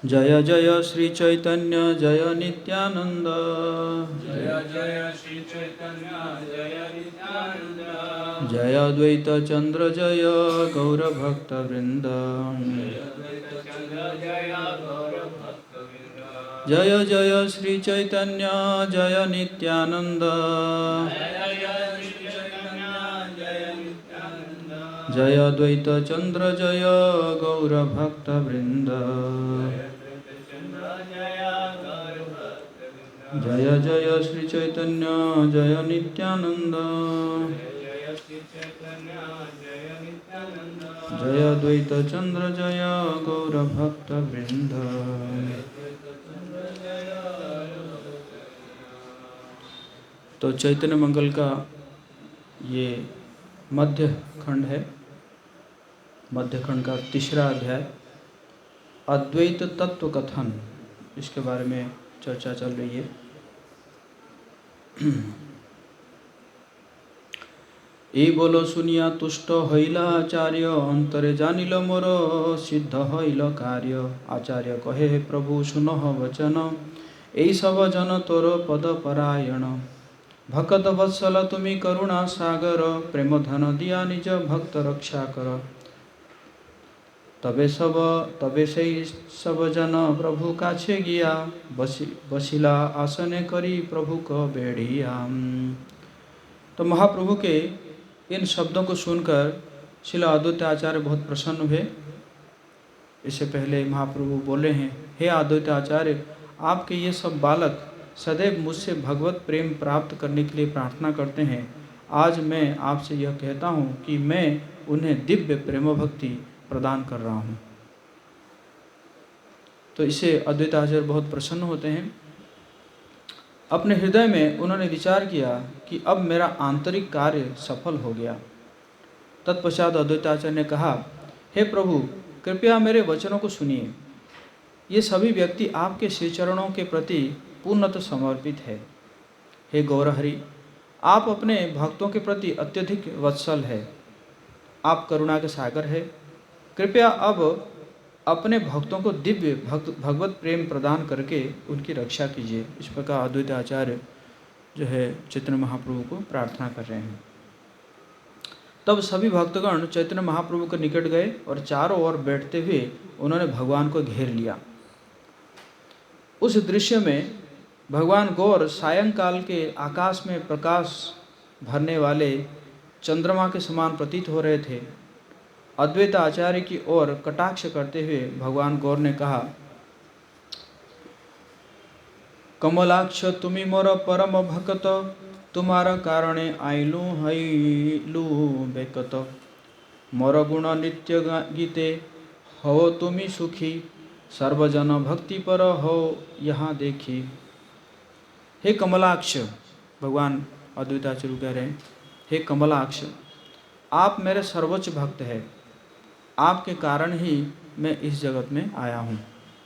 जय जय श्री चैतन्य जय नित्यानंद। जय जय श्री चैतन्य जय नित्यानंद। जय अद्वैत चंद्र जय गौर भक्त वृंद। जय अद्वैत चंद्र जय गौर भक्तवृंद। जय जय श्री चैतन्य जय नित्यानंद। जय जय श्री चैतन्य जय नित्यानंद। जय अद्वैत चंद्र जय गौर भक्त वृंद। जय जय श्री चैतन्य जय नित्यानंद। जय अद्वैत चंद्र जय गौर भक्त वृंद। तो चैतन्य मंगल का ये मध्य खंड है। मध्य खंड का तीसरा अध्याय अद्वैत तत्व कथन, इसके बारे में चर्चा चल रही है। এই বলো শুনিয়া তুষ্ট হইলা আচার্য, অন্তরে জানিল মোর সিদ্ধ হইল কার্য। আচার্য কহে প্রভু শুনহ বচন, এই সব জন তোর পদ পরায়ণ। ভকত বৎসল তুমি করুণা সাগর, প্রেম ধন দিয়া নিজ ভক্ত রক্ষা কর। তবে সেই সব জন প্রভু কাছে গিয়া, বসিলা आसने करी प्रभु को बेड़िया। तो महाप्रभु के इन शब्दों को सुनकर श्रील अद्वैत आचार्य बहुत प्रसन्न हुए। इससे पहले महाप्रभु बोले हैं, हे अद्वैत आचार्य, आपके ये सब बालक सदैव मुझसे भगवत प्रेम प्राप्त करने के लिए प्रार्थना करते हैं। आज मैं आपसे यह कहता हूँ कि मैं उन्हें दिव्य प्रेम भक्ति प्रदान कर रहा हूँ। तो इससे अद्वैत आचार्य बहुत प्रसन्न होते हैं। अपने हृदय में उन्होंने विचार किया कि अब मेरा आंतरिक कार्य सफल हो गया। तत्पश्चात अद्वैत आचार्य ने कहा, हे प्रभु, कृपया मेरे वचनों को सुनिए। ये सभी व्यक्ति आपके श्री चरणों के प्रति पूर्णतः समर्पित है। हे गौरहरि, आप अपने भक्तों के प्रति अत्यधिक वत्सल है। आप करुणा के सागर है। कृपया अब अपने भक्तों को दिव्य भगवत प्रेम प्रदान करके उनकी रक्षा कीजिए। इस प्रकार अद्वैत आचार्य जो है चैतन्य महाप्रभु को प्रार्थना कर रहे हैं। तब सभी भक्तगण चैतन्य महाप्रभु के निकट गए और चारों ओर बैठते हुए उन्होंने भगवान को घेर लिया। उस दृश्य में भगवान गौर सायंकाल के आकाश में प्रकाश भरने वाले चंद्रमा के समान प्रतीत हो रहे थे। अद्वैत आचार्य की ओर कटाक्ष करते हुए भगवान गौर ने कहा, कमलाक्ष तुमी मोर परम भक्त, तुम्हारा कारणे आइलू हईलू बेकत। मोर गुण नित्य गीते हो तुमी सुखी, सर्वजन भक्ति पर हो यहाँ देखी। हे कमलाक्ष, भगवान अद्वैत आचार्य कह रहे हैं, हे कमलाक्ष, आप मेरे सर्वोच्च भक्त हैं। आपके कारण ही मैं इस जगत में आया हूँ।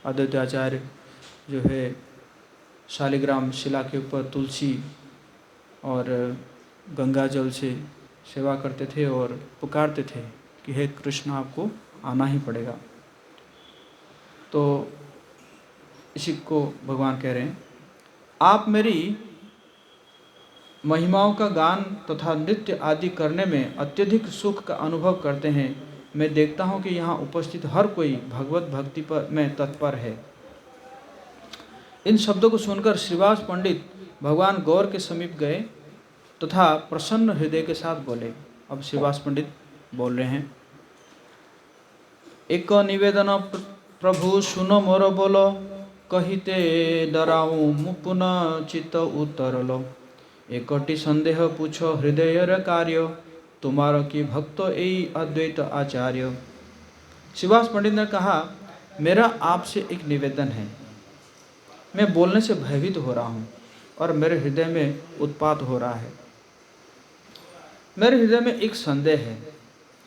अद्वैत आचार्य जो है शालिग्राम शिला के ऊपर तुलसी और गंगा जल से सेवा करते थे और पुकारते थे कि हे कृष्ण, आपको आना ही पड़ेगा। तो इसी को भगवान कह रहे हैं, आप मेरी महिमाओं का गान तथा नृत्य आदि करने में अत्यधिक सुख का अनुभव करते हैं। मैं देखता हूँ कि यहाँ उपस्थित हर कोई भगवत भक्ति पर में तत्पर है। इन शब्दों को सुनकर श्रीवास पंडित भगवान गौर के समीप गए तथा प्रसन्न हृदय के साथ बोले। अब श्रीवास पंडित बोल रहे हैं, एक निवेदन प्रभु सुनो मोर बोलो, कहिते डराऊं मुपुन चित्त उतरलो। एकटी संदेह पूछो हृदय कार्य, तुम्हारा की भक्तो यही अद्वैत आचार्य। श्रीवास पंडित ने कहा, मेरा आपसे एक निवेदन है। मैं बोलने से भयभीत हो रहा हूँ और मेरे हृदय में उत्पात हो रहा है। मेरे हृदय में एक संदेह है,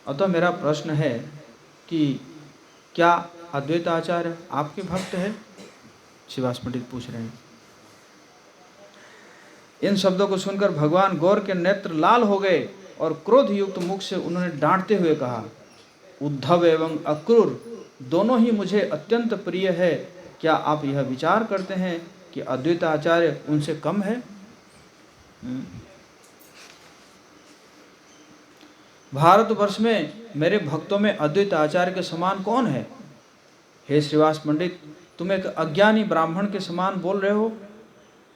अतः मेरा प्रश्न है कि क्या अद्वैत आचार्य आपके भक्त है? श्रीवास पंडित पूछ रहे हैं। इन शब्दों को सुनकर भगवान गौर के नेत्र लाल हो गए और क्रोध युक्त मुख से उन्होंने डांटते हुए कहा, उद्धव एवं अक्रूर दोनों ही मुझे अत्यंत प्रिय है। क्या आप यह विचार करते हैं कि अद्वैत आचार्य उनसे कम है? भारतवर्ष में मेरे भक्तों में अद्वैत आचार्य के समान कौन है? हे श्रीवास पंडित, तुम एक अज्ञानी ब्राह्मण के समान बोल रहे हो।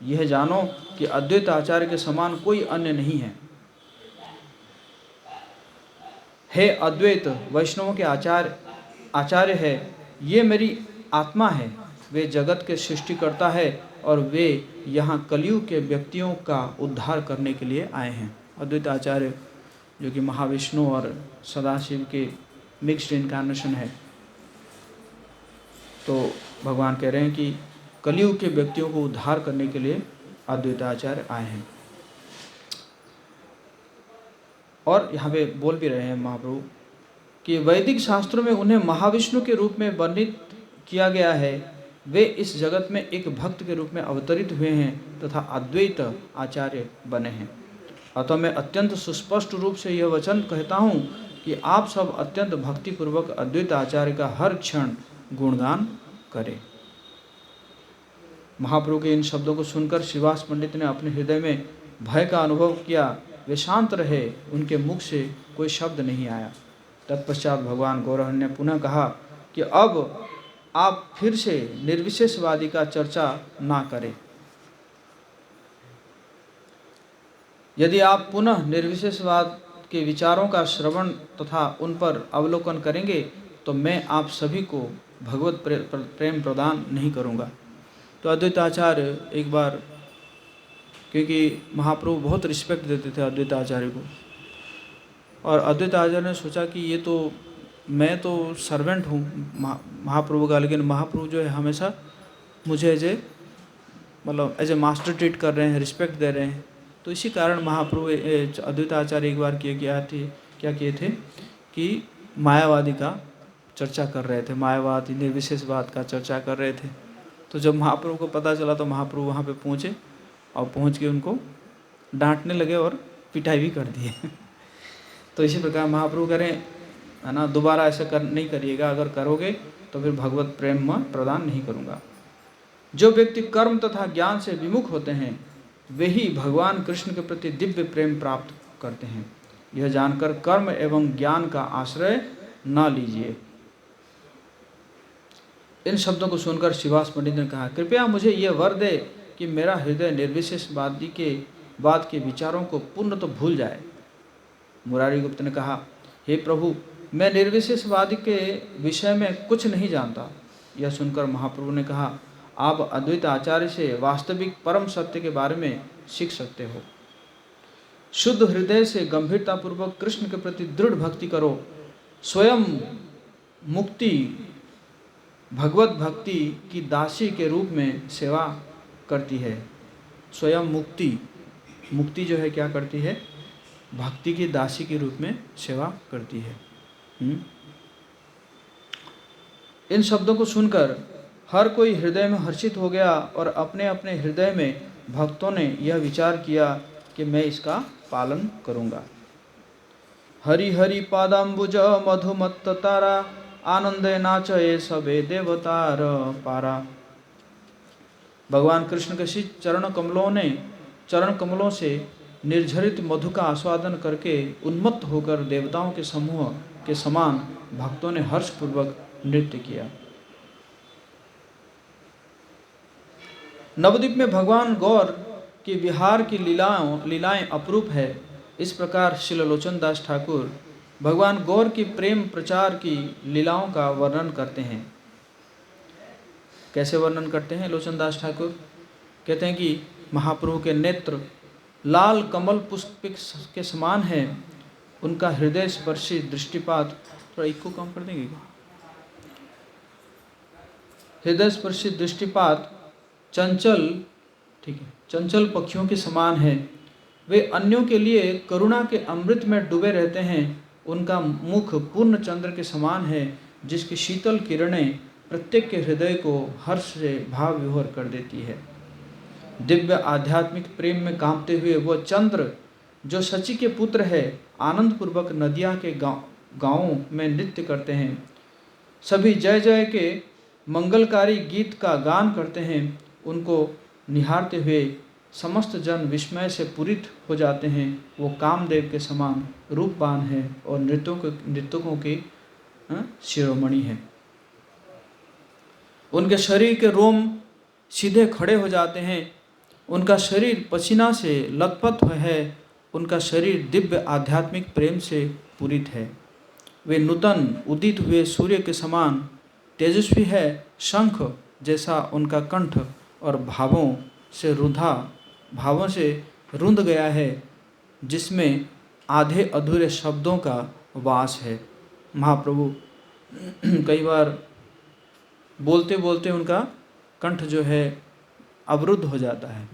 यह जानो कि अद्वैत आचार्य के समान कोई अन्य नहीं है। हे अद्वैत वैष्णवों के आचार्य है, ये मेरी आत्मा है। वे जगत के सृष्टिकर्ता है और वे यहाँ कलयुग के व्यक्तियों का उद्धार करने के लिए आए हैं। अद्वैत आचार्य जो कि महाविष्णु और सदाशिव के मिक्स्ड इनकार्नेशन है। तो भगवान कह रहे हैं कि कलयुग के व्यक्तियों को उद्धार करने के लिए अद्वैत आचार्य आए हैं। और यहाँ पे बोल भी रहे हैं महाप्रभु कि वैदिक शास्त्रों में उन्हें महाविष्णु के रूप में वर्णित किया गया है। वे इस जगत में एक भक्त के रूप में अवतरित हुए हैं तथा अद्वैत आचार्य बने हैं। अतः मैं अत्यंत सुस्पष्ट रूप से यह वचन कहता हूँ कि आप सब अत्यंत भक्तिपूर्वक अद्वैत आचार्य का हर क्षण गुणगान करें। महाप्रभु के इन शब्दों को सुनकर श्रीवास पंडित ने अपने हृदय में भय का अनुभव किया। वे शांत रहे, उनके मुख से कोई शब्द नहीं आया। तत्पश्चात भगवान गौरहर ने पुनः कहा कि अब आप फिर से निर्विशेषवादी का चर्चा ना करें। यदि आप पुनः निर्विशेषवाद के विचारों का श्रवण तथा उन पर अवलोकन करेंगे तो मैं आप सभी को भगवत प्रेम प्रदान नहीं करूँगा। तो अद्वैत आचार्य एक बार, क्योंकि महाप्रभु बहुत रिस्पेक्ट देते थे अद्वैत आचार्य को, और अद्वैत आचार्य ने सोचा कि ये तो मैं तो सर्वेंट हूँ महाप्रभु का, लेकिन महाप्रभु जो है हमेशा मुझे एज ए मास्टर ट्रीट कर रहे हैं, रिस्पेक्ट दे रहे हैं। तो इसी कारण महाप्रभु अद्वैत आचार्य एक बार क्या किए थे कि मायावादी का चर्चा कर रहे थे, मायावादी निर्विशेषवाद का चर्चा कर रहे थे। तो जब महाप्रभु को पता चला तो महाप्रभु वहाँ पे पहुँचे और पहुँच के उनको डांटने लगे और पिटाई भी कर दिए। तो इसी प्रकार महाप्रभु करें, है ना, दोबारा ऐसा नहीं करिएगा, अगर करोगे तो फिर भगवत प्रेम में प्रदान नहीं करूँगा। जो व्यक्ति कर्म तथा ज्ञान से विमुख होते हैं वे ही भगवान कृष्ण के प्रति दिव्य प्रेम प्राप्त करते हैं। यह जानकर कर्म एवं ज्ञान का आश्रय न लीजिए। इन शब्दों को सुनकर श्रीवास पंडित ने कहा, कृपया मुझे यह वर दे कि मेरा हृदय निर्विशेषवादी के बाद के विचारों को पूर्ण तो भूल जाए। मुरारी गुप्त ने कहा, हे प्रभु, मैं निर्विशेषवादी के विषय में कुछ नहीं जानता। यह सुनकर महाप्रभु ने कहा, आप अद्वैत आचार्य से वास्तविक परम सत्य के बारे में सीख सकते हो। शुद्ध हृदय से गंभीरतापूर्वक कृष्ण के प्रति दृढ़ भक्ति करो। स्वयं मुक्ति भगवत भक्ति की दासी के रूप में सेवा करती है। स्वयं मुक्ति जो है क्या करती है? भक्ति की दासी के रूप में सेवा करती है। इन शब्दों को सुनकर हर कोई हृदय में हर्षित हो गया और अपने अपने हृदय में भक्तों ने यह विचार किया कि मैं इसका पालन करूँगा। हरि हरि पादाम्बुज मधुमत्त तारा आनंदे नाचये सबे देवतार पारा। भगवान कृष्ण के श्री चरण कमलों से निर्झरित मधु का आस्वादन करके उन्मत्त होकर देवताओं के समूह के समान भक्तों ने हर्षपूर्वक नृत्य किया। नवद्वीप में भगवान गौर की विहार की लीलाएं अपरूप है। इस प्रकार श्री लोचन दास ठाकुर भगवान गौर की प्रेम प्रचार की लीलाओं का वर्णन करते हैं। कैसे वर्णन करते हैं लोचन दास ठाकुर? कहते हैं कि महाप्रभु के नेत्र लाल कमल पुष्प के समान है। उनका हृदय स्पर्शी दृष्टिपात, थोड़ा इको कम कर देंगे क्या? हृदय स्पर्शी दृष्टिपात चंचल पक्षियों के समान है। वे अन्यों के लिए करुणा के अमृत में डूबे रहते हैं। उनका मुख पूर्ण चंद्र के समान है, जिसकी शीतल किरणें प्रत्येक के हृदय को हर्ष से भाव विभोर कर देती है। दिव्य आध्यात्मिक प्रेम में कांपते हुए वह चंद्र जो शची के पुत्र है, आनंद पूर्वक नदिया के गाँवों में नृत्य करते हैं। सभी जय जय के मंगलकारी गीत का गान करते हैं, उनको निहारते हुए समस्त जन विस्मय से पूरित हो जाते हैं। वो कामदेव के समान रूपवान है और नृतकों की शिरोमणि है। उनके शरीर के रोम सीधे खड़े हो जाते हैं, उनका शरीर पसीना से लथपथ है, उनका शरीर दिव्य आध्यात्मिक प्रेम से पूरित है। वे नूतन उदित हुए सूर्य के समान तेजस्वी है। शंख जैसा उनका कंठ और भावों से रुंध गया है, जिसमें आधे अधूरे शब्दों का वास है। महाप्रभु कई बार बोलते बोलते उनका कंठ जो है अवरुद्ध हो जाता है।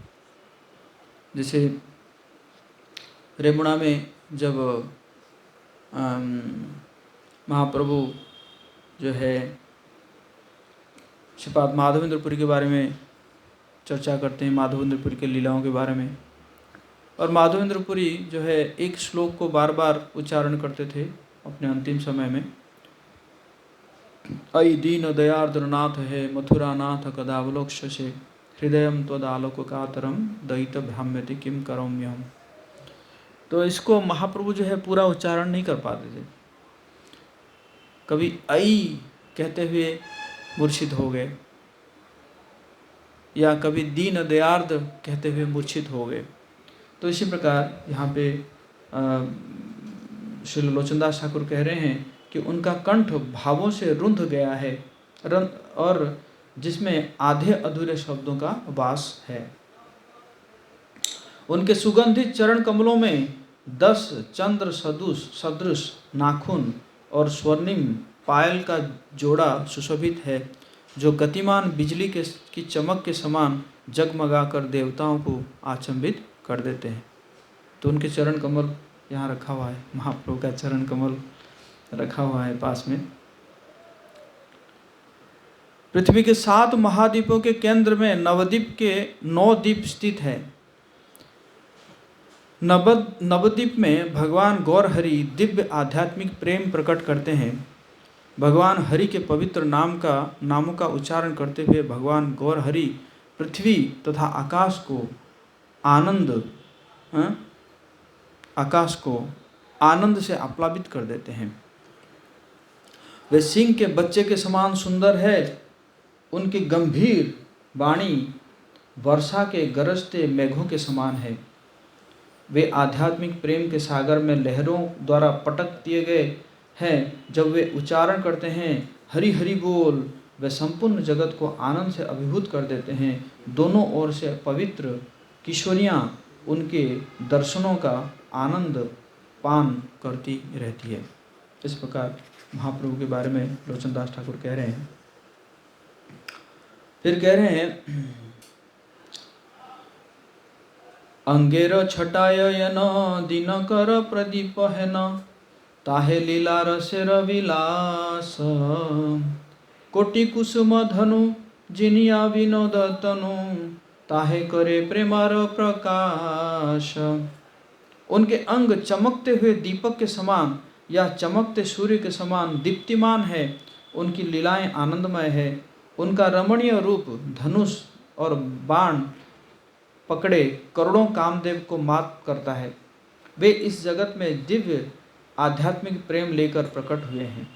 जैसे रेमुणा में जब महाप्रभु जो है श्रीपाद माधवेंद्रपुरी के बारे में चर्चा करते हैं, माधवेंद्रपुरी के लीलाओं के बारे में। और माधवेंद्रपुरी जो है एक श्लोक को बार बार उच्चारण करते थे अपने अंतिम समय में। अयि दीन दयार्द्रनाथ है मथुरानाथ कदावलोक्ष्यसे हृदयम त्वदालोककातरम दयित भ्राम्यति किम करोम्यहम। तो इसको महाप्रभु जो है पूरा उच्चारण नहीं कर पाते थे। कभी आई कहते हुए मूर्छित हो गए, या कभी दीन दयार्द कहते हुए मूर्छित हो गए। तो इसी प्रकार यहाँ पे श्री लोचनदास ठाकुर कह रहे हैं कि उनका कंठ भावों से रुंध गया है और जिसमें आधे अधूरे शब्दों का वास है। उनके सुगंधित चरण कमलों में 10 चंद्र सदृश नाखून और स्वर्णिम पायल का जोड़ा सुशोभित है, जो गतिमान बिजली की चमक के समान जगमगाकर देवताओं को आचंबित कर देते हैं। तो उनके चरण कमल यहाँ रखा हुआ है, महाप्रभु का चरण कमल रखा हुआ है पास में। पृथ्वी के 7 महाद्वीपों के केंद्र में नवद्वीप के 9 द्वीप स्थित है। नवद्वीप में भगवान गौर हरि दिव्य आध्यात्मिक प्रेम प्रकट करते हैं। भगवान हरि के पवित्र नामों का उच्चारण करते हुए भगवान गौर हरि पृथ्वी तथा आकाश को आनंद से आप्लावित कर देते हैं। वे सिंह के बच्चे के समान सुंदर है। उनकी गंभीर वाणी वर्षा के गरजते मेघों के समान है। वे आध्यात्मिक प्रेम के सागर में लहरों द्वारा पटक दिए गए हैं। जब वे उच्चारण करते हैं हरि हरि बोल, वे संपूर्ण जगत को आनंद से अभिभूत कर देते हैं। दोनों ओर से पवित्र किशोरियाँ उनके दर्शनों का आनंद पान करती रहती है। इस प्रकार महाप्रभु के बारे में लोचनदास ठाकुर कह रहे हैं। फिर कह रहे हैं अंगेर छटायन दिनकर प्रदीप है न, ताहे लीला रसेर विलास, कोटि कुसुम धनु जिनिया विनोद तनु, ताहे करे प्रेमार प्रकाश। उनके अंग चमकते हुए दीपक के समान या चमकते सूर्य के समान दीप्तिमान है। उनकी लीलाएं आनंदमय है। उनका रमणीय रूप धनुष और बाण पकड़े करोड़ों कामदेव को मात करता है। वे इस जगत में दिव्य आध्यात्मिक प्रेम लेकर प्रकट हुए हैं।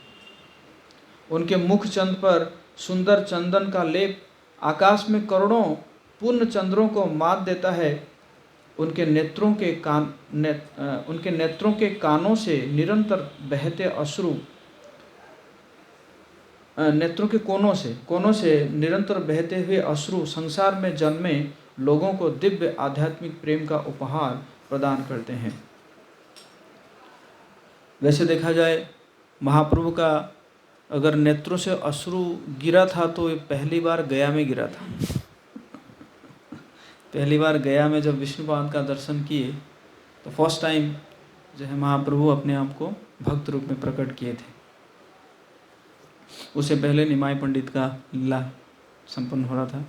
उनके मुख चंद पर सुंदर चंदन का लेप आकाश में करोड़ों पूर्ण चंद्रों को मात देता है। उनके नेत्रों के कानों से निरंतर बहते अश्रु, नेत्रों के कोनों से निरंतर बहते हुए अश्रु संसार में जन्मे लोगों को दिव्य आध्यात्मिक प्रेम का उपहार प्रदान करते हैं। वैसे देखा जाए महाप्रभु का अगर नेत्रों से अश्रु गिरा था तो ये पहली बार गया में गिरा था। पहली बार गया में जब विष्णुपाद का दर्शन किए तो फर्स्ट टाइम जो है महाप्रभु अपने आप को भक्त रूप में प्रकट किए थे। उससे पहले निमाई पंडित का लीला संपन्न हो रहा था।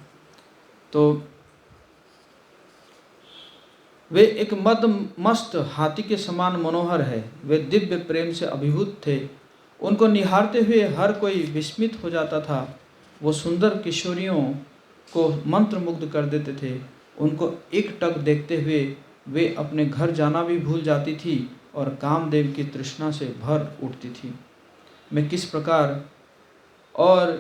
तो वे एक मस्त हाथी के समान मनोहर है। वे दिव्य प्रेम से अभिभूत थे। उनको निहारते हुए हर कोई विस्मित हो जाता था। वो सुंदर किशोरियों को मंत्रमुग्ध कर देते थे। उनको एकटक देखते हुए वे अपने घर जाना भी भूल जाती थी और कामदेव की तृष्णा से भर उठती थी। मैं किस प्रकार और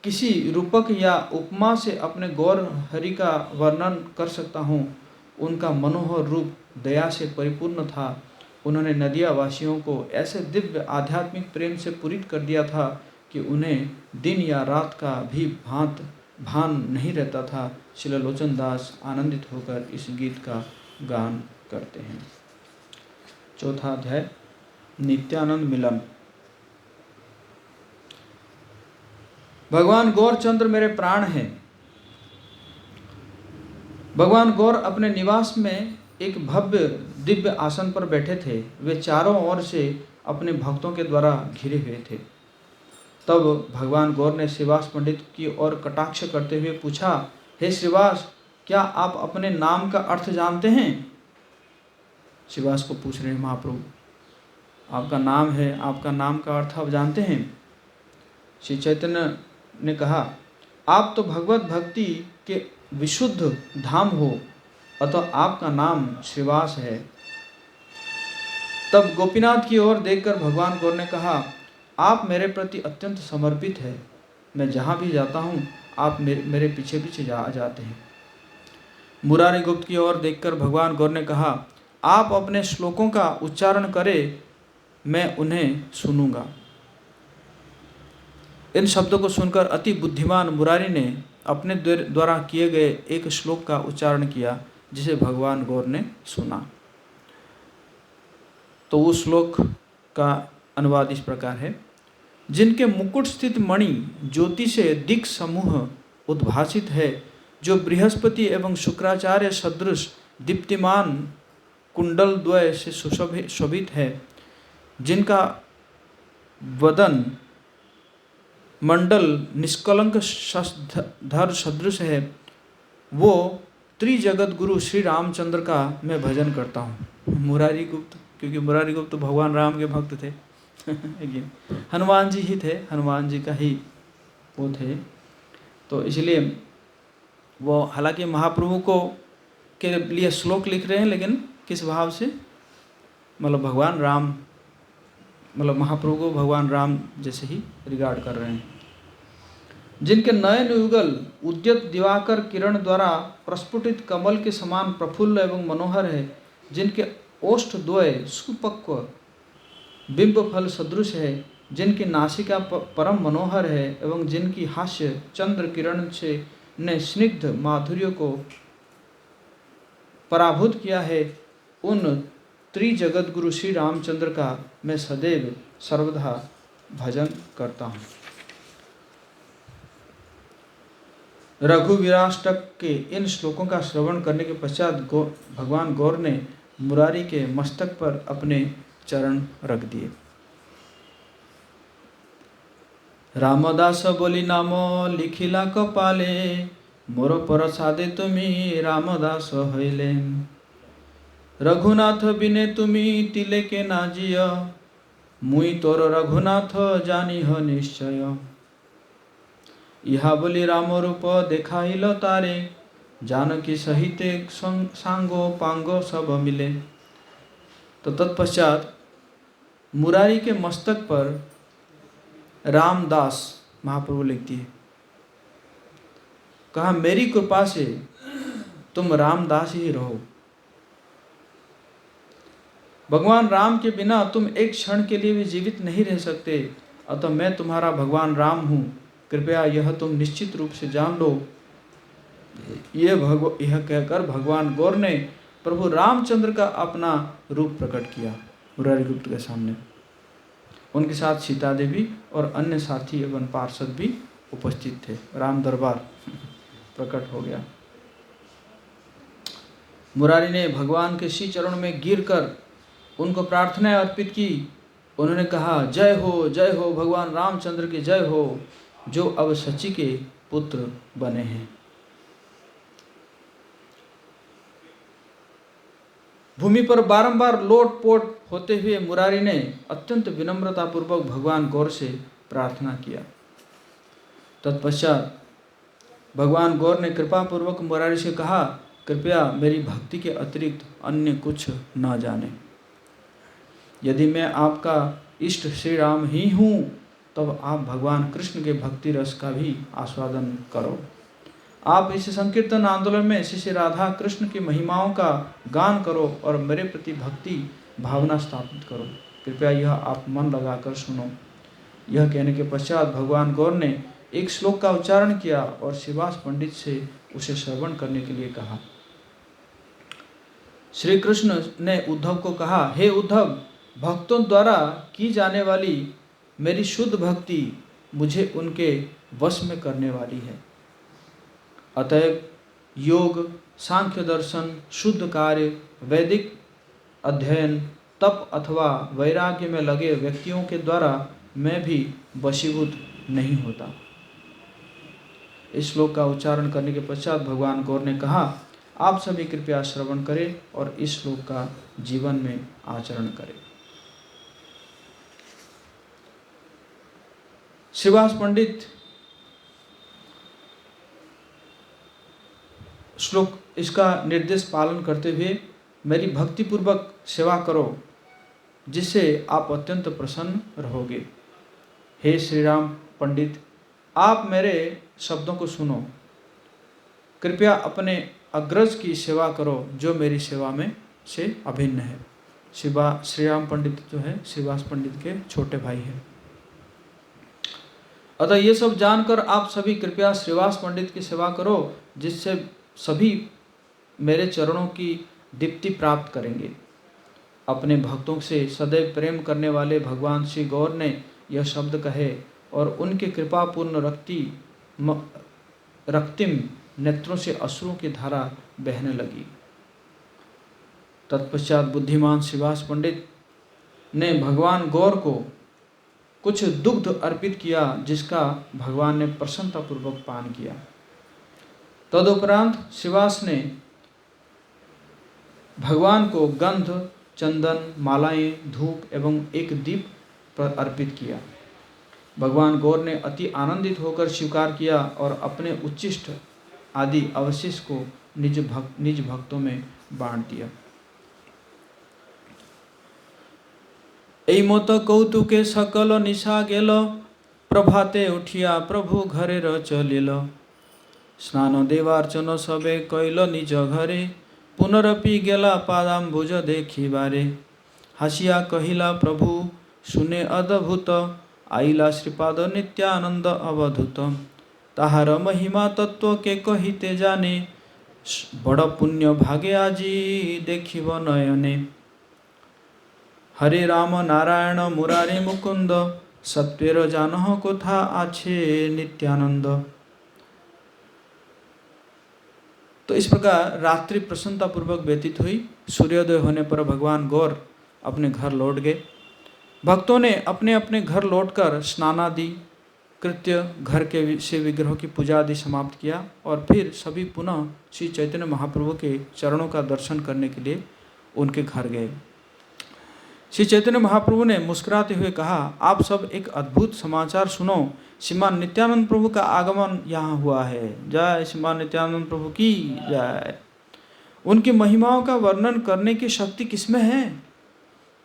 किसी रूपक या उपमा से अपने गौर हरि का वर्णन कर सकता हूँ। उनका मनोहर रूप दया से परिपूर्ण था। उन्होंने नदिया वासियों को ऐसे दिव्य आध्यात्मिक प्रेम से पूरित कर दिया था कि उन्हें दिन या रात का भी भान नहीं रहता था। श्री लोचन दास आनंदित होकर इस गीत का गान करते हैं। चौथा अध्याय, नित्यानंद मिलन। भगवान गौरचंद्र मेरे प्राण हैं। भगवान गौर अपने निवास में एक भव्य दिव्य आसन पर बैठे थे। वे चारों ओर से अपने भक्तों के द्वारा घिरे हुए थे। तब भगवान गौर ने श्रीवास पंडित की ओर कटाक्ष करते हुए पूछा, हे श्रीवास, क्या आप अपने नाम का अर्थ जानते हैं? श्रीवास को पूछ रहे हैं महाप्रभु, आपका नाम है, आपका नाम का अर्थ आप जानते हैं? श्री चैतन्य ने कहा, आप तो भगवत भक्ति के विशुद्ध धाम हो, अतः आपका नाम श्रीवास है। तब गोपीनाथ की ओर देखकर भगवान गौर ने कहा, आप मेरे प्रति अत्यंत समर्पित है। मैं जहाँ भी जाता हूँ आप मेरे पीछे पीछे जाते हैं। मुरारी गुप्त की ओर देखकर भगवान गौर ने कहा, आप अपने श्लोकों का उच्चारण करें, मैं उन्हें सुनूंगा। इन शब्दों को सुनकर अति बुद्धिमान मुरारी ने अपने द्वारा किए गए एक श्लोक का उच्चारण किया, जिसे भगवान गौर ने सुना। तो उस श्लोक का अनुवाद इस प्रकार है। जिनके मुकुट स्थित मणि ज्योति से दिक् समूह उद्भासित है, जो बृहस्पति एवं शुक्राचार्य सदृश दीप्तिमान कुंडल द्वय से सुशोभित है, जिनका वदन मंडल निष्कलंक धर सदृश है, वो त्रिजगत गुरु श्री रामचंद्र का मैं भजन करता हूँ। मुरारी गुप्त, क्योंकि मुरारी गुप्त तो भगवान राम के भक्त थे हनुमान जी ही थे, हनुमान जी का ही वो थे। तो इसलिए वो हालांकि महाप्रभु को के लिए श्लोक लिख रहे हैं, लेकिन किस भाव से, मतलब भगवान राम, मतलब महाप्रभु को भगवान राम जैसे ही रिगार्ड कर रहे हैं। जिनके नयन युगल उद्यत दिवाकर किरण द्वारा प्रस्फुटित कमल के समान प्रफुल्ल एवं मनोहर है, जिनके ओष्ठ द्वय सुपक्व बिंब फल सदृश है, जिनकी नासिका परम मनोहर है एवं जिनकी हास्य चंद्र किरण से ने स्निग्ध माधुर्य को पराभूत किया है, उन त्रिजगत गुरु श्री रामचंद्र का मैं सदैव सर्वदा भजन करता हूँ। रघुवीराष्टक के इन श्लोकों का श्रवण करने के पश्चात भगवान गौर ने मुरारी के मस्तक पर अपने चरण रख दिए। रामदास बोली नाम लिखिला कपाले, मोर प्रसादे तुमी रामदास हईले। रघुनाथ बिने तुमी तिले के नाजिय, मुई तोर रघुनाथ जानी ह निश्चय। इहा बोली राम रूप देखाइल तारे, जानकी सहिते सांगो पांगो सब मिले। तो तत्पश्चात मुरारी के मस्तक पर रामदास महाप्रभु लिखती है, कहा मेरी कृपा से तुम रामदास ही रहो। भगवान राम के बिना तुम एक क्षण के लिए भी जीवित नहीं रह सकते, अतः मैं तुम्हारा भगवान राम हूँ, कृपया यह तुम निश्चित रूप से जान लो। यह कहकर भगवान गौर ने प्रभु रामचंद्र का अपना रूप प्रकट किया मुरारी गुप्त के सामने। उनके साथ सीता देवी और अन्य साथी एवं पार्षद भी उपस्थित थे। राम दरबार प्रकट हो गया। मुरारी ने भगवान के श्री चरण में गिरकर उनको प्रार्थनाएं अर्पित की। उन्होंने कहा, जय हो भगवान रामचंद्र की जय हो, जो अब सची के पुत्र बने हैं। भूमि पर बारंबार लोटपोट होते हुए मुरारी ने अत्यंत विनम्रता पूर्वक भगवान गौर से प्रार्थना किया। तत्पश्चात भगवान गौर ने कृपापूर्वक मुरारी से कहा, कृपया मेरी भक्ति के अतिरिक्त अन्य कुछ न जाने। यदि मैं आपका इष्ट श्री राम ही हूँ, तब आप भगवान कृष्ण के भक्ति रस का भी आस्वादन करो। आप इस संकीर्तन आंदोलन में श्री राधा कृष्ण की महिमाओं का गान करो और मेरे प्रति भक्ति भावना स्थापित करो। कृपया यह आप मन लगाकर सुनो। यह कहने के पश्चात भगवान गौर ने एक श्लोक का उच्चारण किया और श्रीवास पंडित से उसे श्रवण करने के लिए कहा। श्री कृष्ण ने उद्धव को कहा, हे उद्धव, भक्तों द्वारा की जाने वाली मेरी शुद्ध भक्ति मुझे उनके वश में करने वाली है। अतएव योग, सांख्य दर्शन, शुद्ध कार्य, वैदिक अध्ययन, तप अथवा वैराग्य में लगे व्यक्तियों के द्वारा मैं भी वशीभूत नहीं होता। इस श्लोक का उच्चारण करने के पश्चात भगवान गौर ने कहा, आप सभी कृपया श्रवण करें और इस श्लोक का जीवन में आचरण करें। श्रीवास पंडित श्लोक इसका निर्देश पालन करते हुए मेरी भक्तिपूर्वक सेवा करो, जिससे आप अत्यंत प्रसन्न रहोगे। हे श्री राम पंडित, आप मेरे शब्दों को सुनो। कृपया अपने अग्रज की सेवा करो जो मेरी सेवा में से अभिन्न है। श्री राम पंडित जो है श्रीवास पंडित के छोटे भाई हैं। अतः ये सब जानकर आप सभी कृपया श्रीवास पंडित की सेवा करो, जिससे सभी मेरे चरणों की दीप्ति प्राप्त करेंगे। अपने भक्तों से सदैव प्रेम करने वाले भगवान श्री गौर ने यह शब्द कहे और उनके कृपापूर्ण रक्तिम नेत्रों से अश्रुओं की धारा बहने लगी। तत्पश्चात बुद्धिमान श्रीवास पंडित ने भगवान गौर को कुछ दुग्ध अर्पित किया, जिसका भगवान ने प्रसन्नतापूर्वक पान किया। तदुपरांत श्रीवास ने भगवान को गंध, चंदन, मालाएं, धूप एवं एक दीप अर्पित किया। भगवान गौर ने अति आनंदित होकर स्वीकार किया और अपने उच्छिष्ट आदि अवशेष को निज भक्तों में बांट दिया। এই মত কৌতুকে সকল নিশা গেল, প্রভাতে উঠিয়া প্রভু ঘরের চলিল। স্নান দেবার্চন সবে কইল নিজ ঘরে, পুনরপি গেলা পাদাম্বুজ দেখিবারে। হাসিয়া কহিলা প্রভু শুনে অদ্ভুত, আইলা শ্রীপাদ নিত্যানন্দ অবধূত। তাহার মহিমা তত্ত্ব কে কহিতে জানে, বড় পুণ্য ভাগে আজি দেখিব নয়নে। हरे राम नारायण मुरारी मुकुंद, सत्वेर जानह कोथा आछे नित्यानंद। तो इस प्रकार रात्रि प्रसन्नता पूर्वक व्यतीत हुई। सूर्योदय होने पर भगवान गौर अपने घर लौट गए। भक्तों ने अपने अपने घर लौटकर स्नानादि कृत्य, घर के से विग्रहों की पूजा आदि समाप्त किया और फिर सभी पुनः श्री चैतन्य महाप्रभु के चरणों का दर्शन करने के लिए उनके घर गए। श्री चैतन्य महाप्रभु ने मुस्कुराते हुए कहा, आप सब एक अद्भुत समाचार सुनो। श्रीमान नित्यानंद प्रभु का आगमन यहाँ हुआ है। जय श्रीमान नित्यानंद प्रभु की जय। उनकी महिमाओं का वर्णन करने की शक्ति किसमें है?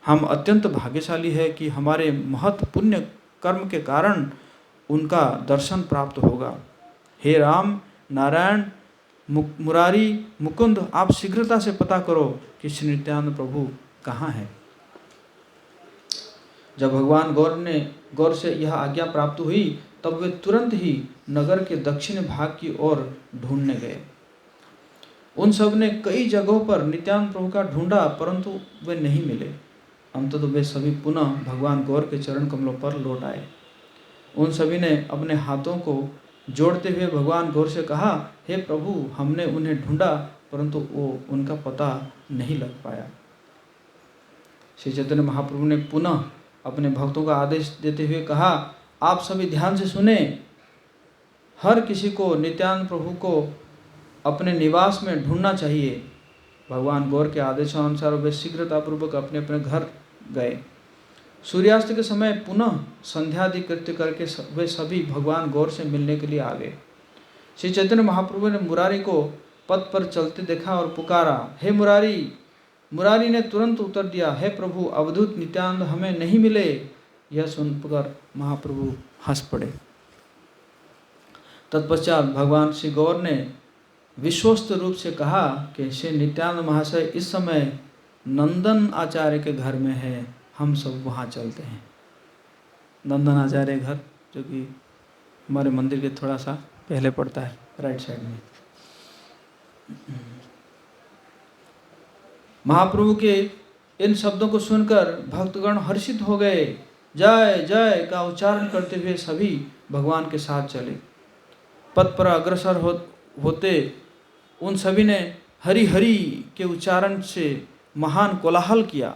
हम अत्यंत भाग्यशाली है कि हमारे महत् पुण्य कर्म के कारण उनका दर्शन प्राप्त होगा। हे राम नारायण मुरारी मुकुंद, आप शीघ्रता से पता करो कि श्री नित्यानंद प्रभु कहाँ है। जब भगवान गौर से यह आज्ञा प्राप्त हुई, तब वे तुरंत ही नगर के दक्षिण भाग की ओर ढूंढने गए। उन सब ने कई जगहों पर नित्यानंद प्रभु का ढूंढा, परंतु वे नहीं मिले। अंततः वे सभी पुनः भगवान गौर के चरण कमलों पर लौट आए। उन सभी ने अपने हाथों को जोड़ते हुए भगवान गौर से कहा, हे प्रभु, हमने उन्हें ढूंढा, परंतु वो उनका पता नहीं लग पाया। श्री चैतन्य महाप्रभु ने पुनः अपने भक्तों का आदेश देते हुए कहा, आप सभी ध्यान से सुने। हर किसी को नित्यानंद प्रभु को अपने निवास में ढूंढना चाहिए। भगवान गौर के आदेशानुसार वे शीघ्रतापूर्वक अपने अपने घर गए। सूर्यास्त के समय पुनः संध्यादि कृत्य करके वे सभी भगवान गौर से मिलने के लिए आ गए। श्री चैतन्य महाप्रभु ने मुरारी को पथ पर चलते देखा और पुकारा, हे मुरारी। मुरारी ने तुरंत उत्तर दिया, हे प्रभु, अवधूत नित्यानंद हमें नहीं मिले। यह सुनकर महाप्रभु हंस पड़े। तत्पश्चात भगवान श्री गौर ने विश्वस्त रूप से कहा कि श्री नित्यानंद महाशय इस समय नंदन आचार्य के घर में है, हम सब वहाँ चलते हैं। नंदन आचार्य घर जो कि हमारे मंदिर के थोड़ा सा पहले पड़ता है, राइट साइड में। महाप्रभु के इन शब्दों को सुनकर भक्तगण हर्षित हो गए। जय जय का उच्चारण करते हुए सभी भगवान के साथ चले। पथ पर अग्रसर होते उन सभी ने हरि हरि के उच्चारण से महान कोलाहल किया।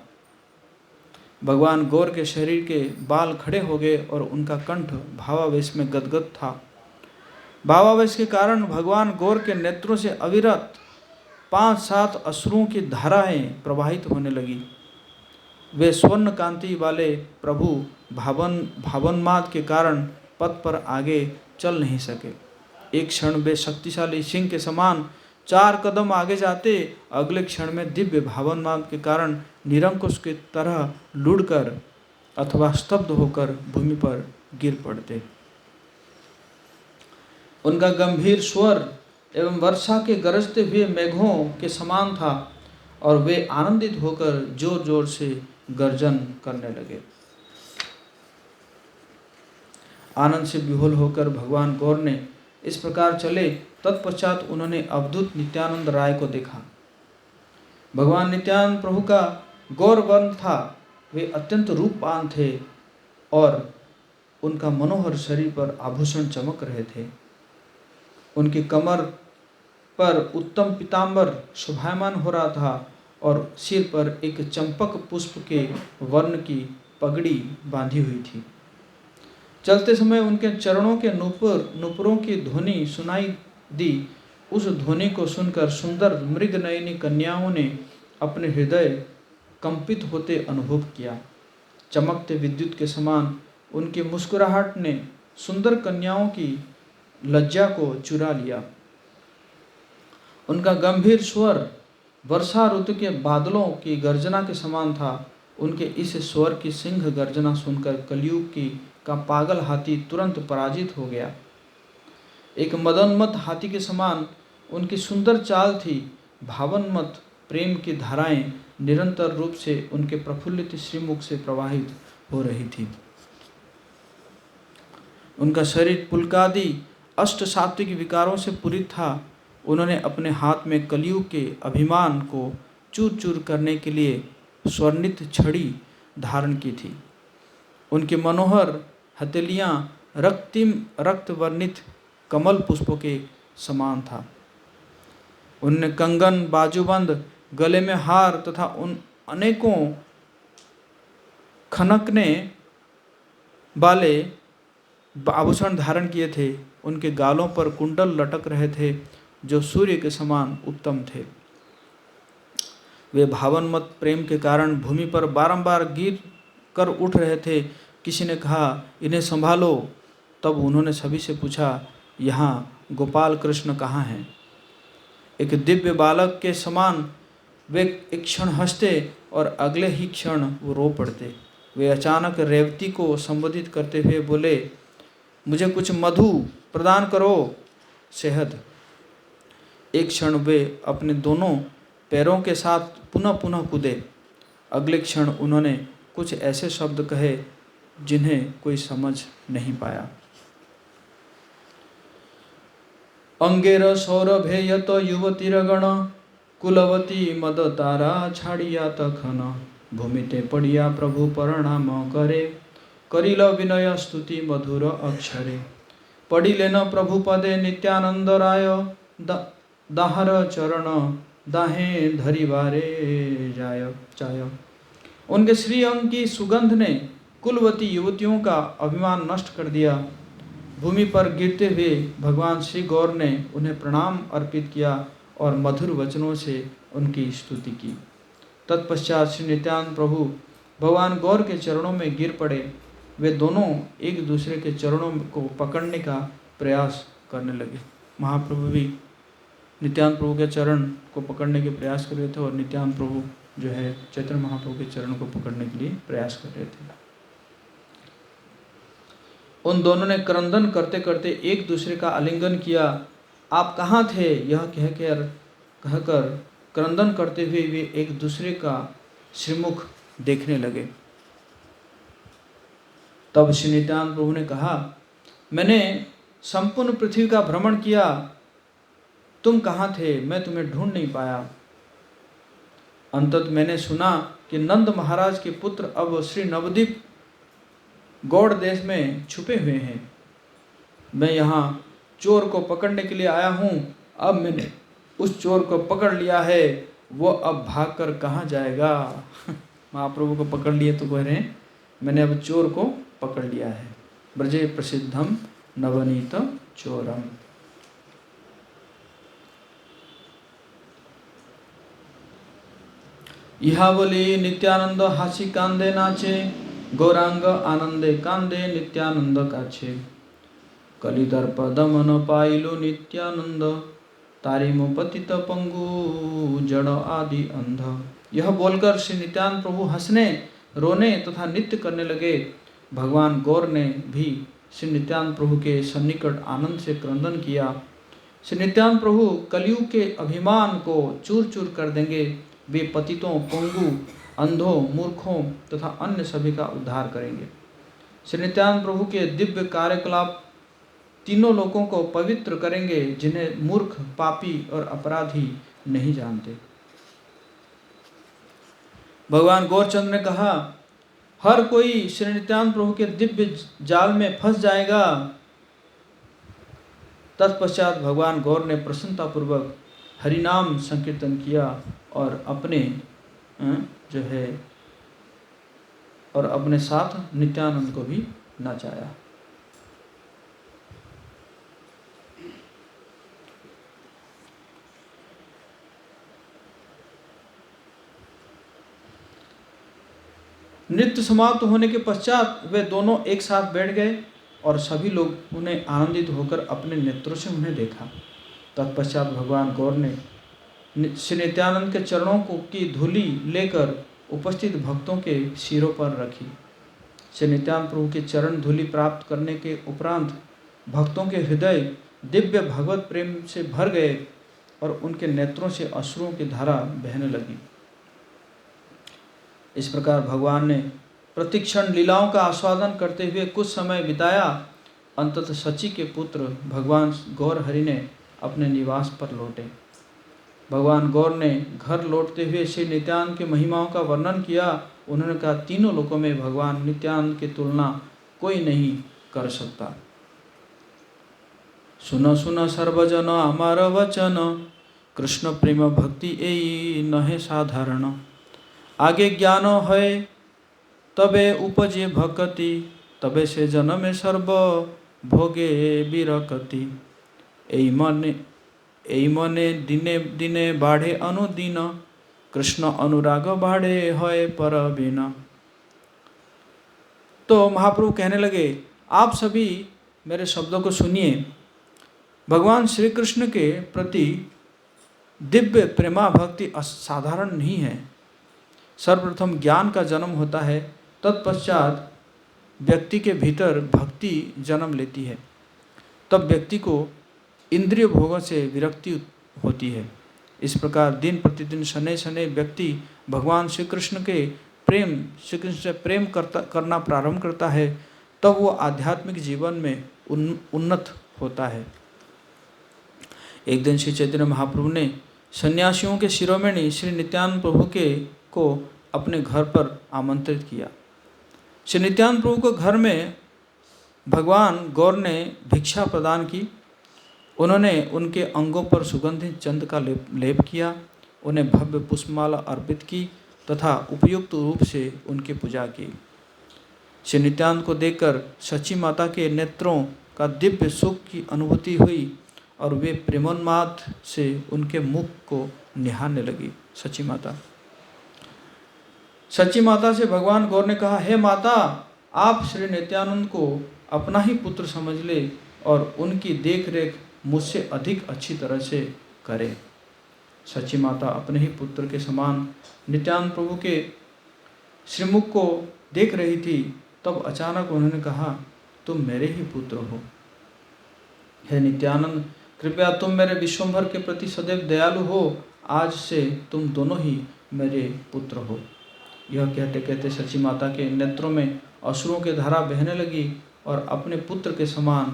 भगवान गौर के शरीर के बाल खड़े हो गए और उनका कंठ भावावेश में गदगद था। भावावेश के कारण भगवान गौर के नेत्रों से अविरत 5-7 अश्रुओं की धाराएं प्रवाहित होने लगी। वे स्वर्ण कांति वाले प्रभु भावन्माद के कारण पथ पर आगे चल नहीं सके। एक क्षण वे शक्तिशाली सिंह के समान 4 कदम आगे जाते, अगले क्षण में दिव्य भावन्माद के कारण निरंकुश की तरह लुढ़कर अथवा स्तब्ध होकर भूमि पर गिर पड़ते। उनका गंभीर स्वर एवं वर्षा के गरजते हुए मेघों के समान था और वे आनंदित होकर जोर जोर से गर्जन करने लगे। आनंद से विह्वल होकर भगवान गौर ने इस प्रकार चले। तत्पश्चात उन्होंने अवधूत नित्यानंद राय को देखा। भगवान नित्यानंद प्रभु का गौर वर्ण था। वे अत्यंत रूपवान थे और उनका मनोहर शरीर पर आभूषण चमक रहे थे। उनकी कमर पर उत्तम पीताम्बर शोभायमान हो रहा था और सिर पर एक चंपक पुष्प के वर्ण की पगड़ी बांधी हुई थी। चलते समय उनके चरणों के नुपुरों की ध्वनि सुनाई दी। उस ध्वनि को सुनकर सुंदर मृगनयनी कन्याओं ने अपने हृदय कंपित होते अनुभव किया। चमकते विद्युत के समान उनकी मुस्कुराहट ने सुंदर कन्याओं की लज्जा को चुरा लिया। उनका गंभीर स्वर वर्षा ऋतु के बादलों की गर्जना के समान था। उनके इस स्वर की सिंह गर्जना सुनकर कलयुग का पागल हाथी तुरंत पराजित हो गया। एक मदोन्मत्त हाथी के समान उनकी सुंदर चाल थी। भावन्मत्त प्रेम की धाराएं निरंतर रूप से उनके प्रफुल्लित श्रीमुख से प्रवाहित हो रही थी। उनका शरीर पुलकादि अष्ट सात्विक विकारों से पूरित था। उन्होंने अपने हाथ में कलयुग के अभिमान को चूर चूर करने के लिए स्वर्णित छड़ी धारण की थी। उनकी मनोहर हथेलियाँ रक्त वर्णित कमल पुष्पों के समान था। उनने कंगन, बाजूबंद, गले में हार तथा उन अनेकों खनकने वाले आभूषण धारण किए थे। उनके गालों पर कुंडल लटक रहे थे जो सूर्य के समान उत्तम थे। वे भावन्मत्त प्रेम के कारण भूमि पर बारंबार गिर कर उठ रहे थे। किसी ने कहा, इन्हें संभालो। तब उन्होंने सभी से पूछा, यहाँ गोपाल कृष्ण कहाँ हैं? एक दिव्य बालक के समान वे एक क्षण हंसते और अगले ही क्षण वो रो पड़ते। वे अचानक रेवती को संबोधित करते हुए बोले, मुझे कुछ मधु प्रदान करो, शहद। एक क्षण वे अपने दोनों पैरों के साथ पुनः पुनः कूदे। अगले क्षण उन्होंने कुछ ऐसे शब्द कहे जिन्हें कोई समझ नहीं पाया। अंगेर सौरभे यत युवतीरगण कुलवती मद तारा छाड़िया तखन भूमिते पड़िया प्रभु प्रणाम करे करिल विनय स्तुति मधुर अक्षरे पढ़िलेन प्रभु पदे नित्यानंद राय दाहर चरण दाहे धरिवारे जाय चाय। उनके श्री अंग की सुगंध ने कुलवती युवतियों का अभिमान नष्ट कर दिया। भूमि पर गिरते हुए भगवान श्री गौर ने उन्हें प्रणाम अर्पित किया और मधुर वचनों से उनकी स्तुति की। तत्पश्चात श्री नित्यानंद प्रभु भगवान गौर के चरणों में गिर पड़े। वे दोनों एक दूसरे के चरणों को पकड़ने का प्रयास करने लगे। महाप्रभु भी नित्यानंद प्रभु के चरण को पकड़ने के प्रयास कर रहे थे और नित्यानंद प्रभु जो है चैतन्य महाप्रभु के चरण को पकड़ने के लिए प्रयास कर रहे थे। उन दोनों ने क्रंदन करते करते एक दूसरे का आलिंगन किया। आप कहाँ थे, यह कहकर क्रंदन करते हुए वे एक दूसरे का श्रीमुख देखने लगे। तब श्री नित्यानंद प्रभु ने कहा, मैंने संपूर्ण पृथ्वी का भ्रमण किया, तुम कहाँ थे, मैं तुम्हें ढूंढ नहीं पाया। अंततः मैंने सुना कि नंद महाराज के पुत्र अब श्री नवद्वीप गौड़ देश में छुपे हुए हैं। मैं यहाँ चोर को पकड़ने के लिए आया हूँ। अब मैंने उस चोर को पकड़ लिया है, वो अब भागकर कहाँ जाएगा। महाप्रभु को पकड़ लिए तो कह रहे हैं मैंने अब चोर को पकड़ लिया है। ब्रजे प्रसिद्धम नवनीत चोरम। यहा बोली नित्यानंद हासी कांदे नाचे, गौरांग आनंदे कांदे नित्यानंद काछे। कलिदर्प दमन पाइलु नित्यानंद, तारिमो पतित पंगु जड़ आदि अंध। यह बोलकर श्री नित्यानंद प्रभु हंसने, रोने तथा नृत्य करने लगे। भगवान गौर ने भी श्री नित्यानंद प्रभु के सन्निकट आनंद से क्रंदन किया। श्री नित्यानंद प्रभु कलियुग के अभिमान को चूर चूर कर देंगे। वे पतितों, पंगु, अंधों, मूर्खों तथा अन्य सभी का उद्धार करेंगे। श्री नित्यानंद प्रभु के दिव्य कार्यकलाप तीनों लोगों को पवित्र करेंगे, जिन्हें मूर्ख, पापी और अपराधी नहीं जानते। भगवान गौरचंद्र ने कहा, हर कोई श्री नित्यानंद प्रभु के दिव्य जाल में फंस जाएगा। तत्पश्चात भगवान गौर ने प्रसन्नतापूर्वक हरिनाम संकीर्तन किया और अपने साथ नित्यानंद को भी नचाया। नृत्य समाप्त होने के पश्चात वे दोनों एक साथ बैठ गए और सभी लोग उन्हें आनंदित होकर अपने नेत्रों से उन्हें देखा। तत्पश्चात भगवान गौर ने श्री नित्यानंद के चरणों की धूलि लेकर उपस्थित भक्तों के सिरों पर रखी। श्री नित्यानंद प्रभु के चरण धूलि प्राप्त करने के उपरांत भक्तों के हृदय दिव्य भगवत प्रेम से भर गए और उनके नेत्रों से अश्रुओं की धारा बहने लगी। इस प्रकार भगवान ने प्रतिक्षण लीलाओं का आस्वादन करते हुए कुछ समय बिताया। अंततः सची के पुत्र भगवान गौर हरि ने अपने निवास पर लौटे। भगवान गौर ने घर लौटते हुए श्री नित्यानंद के महिमाओं का वर्णन किया। उन्होंने कहा, तीनों लोकों में भगवान नित्यानंद की तुलना कोई नहीं कर सकता। सुन सुन सर्वजन अमर वचन, कृष्ण प्रेम भक्ति एई नहे साधारण। आगे ज्ञान है तबे उपजे भक्ति, तबे से जन्मे सर्व भोगे बिरकति। एई मने दिने दिने बाढ़े अनुदिन, कृष्ण अनुराग बाढ़े है पर बिना। तो महाप्रभु कहने लगे, आप सभी मेरे शब्दों को सुनिए। भगवान श्री कृष्ण के प्रति दिव्य प्रेमा भक्ति असाधारण नहीं है। सर्वप्रथम ज्ञान का जन्म होता है, तत्पश्चात व्यक्ति के भीतर भक्ति जन्म लेती है। तब व्यक्ति को इंद्रिय भोगों से विरक्ति होती है। इस प्रकार दिन प्रतिदिन शनै शनै व्यक्ति भगवान श्री कृष्ण से प्रेम करना प्रारंभ करता है। तब वो आध्यात्मिक जीवन में उन्नत होता है। एक दिन श्री चैतन्य महाप्रभु ने सन्यासियों के शिरोमणि श्री नित्यानंद प्रभु को अपने घर पर आमंत्रित किया। श्री नित्यानंद प्रभु को घर में भगवान गौर ने भिक्षा प्रदान की। उन्होंने उनके अंगों पर सुगंधित चंद का लेप किया, उन्हें भव्य पुष्पमाला अर्पित की तथा उपयुक्त रूप से उनकी पूजा की। श्री नित्यानंद को देखकर सची माता के नेत्रों का दिव्य सुख की अनुभूति हुई और वे प्रेमोन्माद से उनके मुख को निहारने लगी। सची माता सच्ची माता से भगवान गौर ने कहा, हे माता, आप श्री नित्यानंद को अपना ही पुत्र समझ ले और उनकी देख रेख मुझसे अधिक अच्छी तरह से करें। सच्ची माता अपने ही पुत्र के समान नित्यानंद प्रभु के श्रीमुख को देख रही थी। तब अचानक उन्होंने कहा, तुम मेरे ही पुत्र हो। हे नित्यानंद, कृपया तुम मेरे विश्वम्भर के प्रति सदैव दयालु हो। आज से तुम दोनों ही मेरे पुत्र हो। यह कहते कहते सच्ची माता के नेत्रों में अश्रुओं की धारा बहने लगी और अपने पुत्र के समान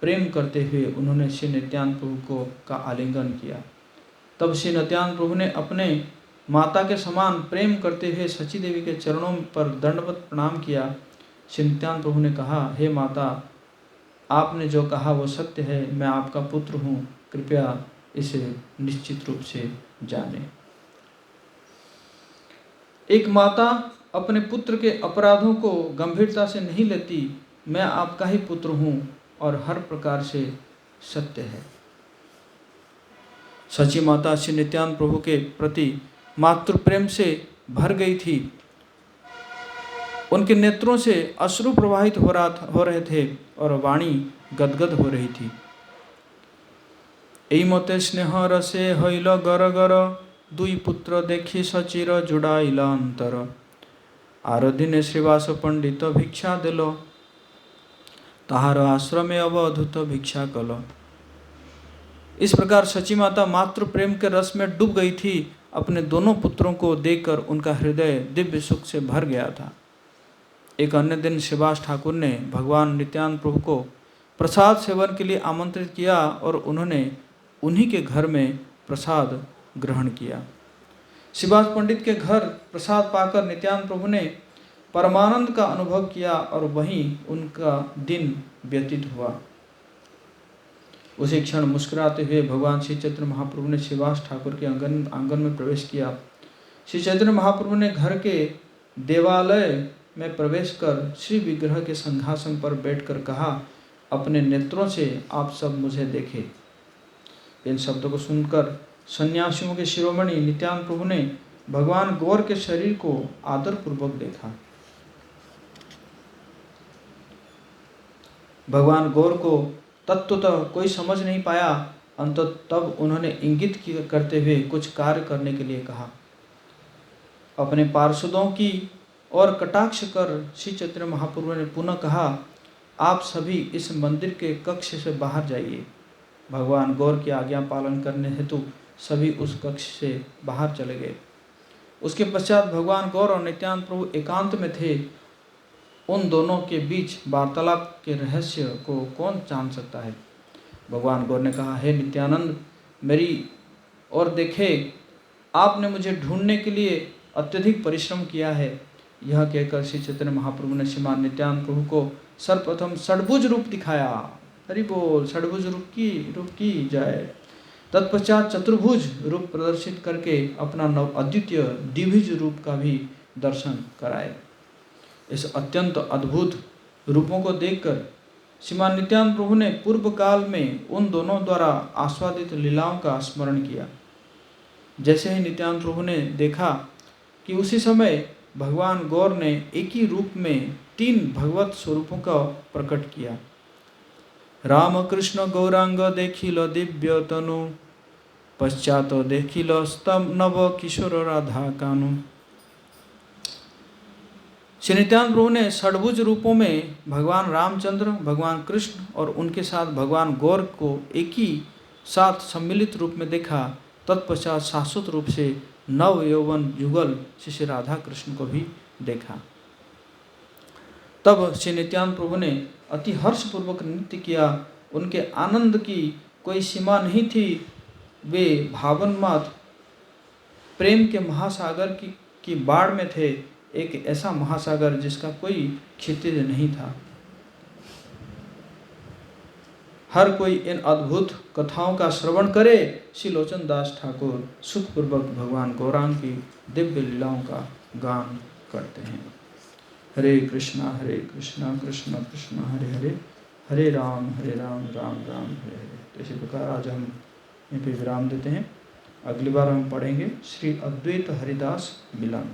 प्रेम करते हुए उन्होंने श्री नित्यानंद प्रभु को का आलिंगन किया। तब श्री नित्यानंद प्रभु ने अपने माता के समान प्रेम करते हुए सची देवी के चरणों पर दंडवत प्रणाम किया। श्री नित्यानंद प्रभु ने कहा, हे माता, आपने जो कहा वो सत्य है। मैं आपका पुत्र हूँ, कृपया इसे निश्चित रूप से जाने। एक माता अपने पुत्र के अपराधों को गंभीरता से नहीं लेती। मैं आपका ही पुत्र हूँ और हर प्रकार से सत्य है। सच्ची माता श्री नित्यानंद प्रभु के प्रति मातृ प्रेम से भर गई थी। उनके नेत्रों से अश्रु प्रवाहित हो रहे थे और वाणी गदगद हो रही थी। एई मते स्नेह रसे हईल गर गर, दुई पुत्र देखी सचिर जुड़ाइल अंतर। आर दिने श्रीवास पंडित भिक्षा देलो, ताहार आश्रमे अवधूत भिक्षा कलो। इस प्रकार सची माता मातृ प्रेम के रस में डूब गई थी। अपने दोनों पुत्रों को देखकर उनका हृदय दिव्य सुख से भर गया था। एक अन्य दिन श्रीवास ठाकुर ने भगवान नित्यानंद प्रभु को प्रसाद सेवन के लिए आमंत्रित किया और उन्होंने उन्हीं के घर में प्रसाद ग्रहण किया। श्रीवास पंडित के घर प्रसाद पाकर नित्यानंद प्रभु ने परमानंद का अनुभव किया और वहीं उनका दिन व्यतीत हुआ। उसी क्षण मुस्कुराते हुए भगवान श्री चैतन्य महाप्रभु ने श्रीवास ठाकुर के आंगन में प्रवेश किया। श्री चैतन्य महाप्रभु ने घर के देवालय में प्रवेश कर श्री विग्रह के सिंहासन पर बैठकर कहा, अपने नेत्रों से आप सब मुझे देखें। इन शब्दों को सुनकर सन्यासियों के शिरोमणि नित्यानंद प्रभु ने भगवान गौर के शरीर को आदरपूर्वक देखा। भगवान गौर को तत्वतः कोई समझ नहीं पाया। अंततः तब उन्होंने इंगित करते हुए कुछ कार्य करने के लिए कहा। अपने पार्षदों की और कटाक्ष कर श्री चैतन्य महाप्रभु ने पुनः कहा, आप सभी इस मंदिर के कक्ष से बाहर जाइए। भगवान गौर की आज्ञा पालन करने हेतु सभी उस कक्ष से बाहर चले गए। उसके पश्चात भगवान गौर और नित्यानंद प्रभु एकांत में थे। उन दोनों के बीच वार्तालाप के रहस्य को कौन जान सकता है। भगवान गौर ने कहा, हे नित्यानंद, मेरी और देखे, आपने मुझे ढूंढने के लिए अत्यधिक परिश्रम किया है। यह कहकर श्री चैतन्य महाप्रभु ने श्रीमान नित्यानंद प्रभु को सर्वप्रथम षड्भुज रूप दिखाया। हरि बोल, षड्भुज रूप की जय। तत्पश्चात चतुर्भुज रूप प्रदर्शित करके अपना नव अद्वितीय द्विभुज रूप का भी दर्शन कराए। इस अत्यंत अद्भुत रूपों को देखकर श्रीमान नित्यानंद प्रभु ने पूर्व काल में उन दोनों द्वारा आस्वादित लीलाओं का स्मरण किया। जैसे ही नित्यानंद प्रभु ने देखा कि उसी समय भगवान गौर ने एक ही रूप में 3 भगवत स्वरूपों का प्रकट किया। राम कृष्ण गौरांग देखिल दिव्य तनु, पश्चात देखिल स्तम नव किशोर राधा कानु। श्री नित्यानंद प्रभु ने षड्भुज रूपों में भगवान रामचंद्र, भगवान कृष्ण और उनके साथ भगवान गौर को एक ही साथ सम्मिलित रूप में देखा। तत्पश्चात शाश्वत रूप से नव यौवन युगल श्री राधा कृष्ण को भी देखा। तब श्री नित्यानंद प्रभु ने अति हर्षपूर्वक नृत्य किया। उनके आनंद की कोई सीमा नहीं थी। वे भावन्माद प्रेम के महासागर की बाढ़ में थे, एक ऐसा महासागर जिसका कोई क्षितिज नहीं था। हर कोई इन अद्भुत कथाओं का श्रवण करे। श्री लोचन दास ठाकुर सुखपूर्वक भगवान गौरांग की दिव्य लीलाओं का गान करते हैं। हरे कृष्णा कृष्ण कृष्ण हरे हरे, हरे राम राम राम हरे हरे। तो इसी प्रकार आज हम यहीं पे विराम देते हैं। अगली बार हम पढ़ेंगे श्री अद्वैत हरिदास मिलन।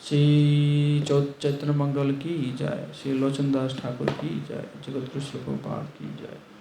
श्री चैतन्य मंगल की जय, श्री लोचन दास ठाकुर की जय, जगत गुरु श्री प्रभुपाद की जय।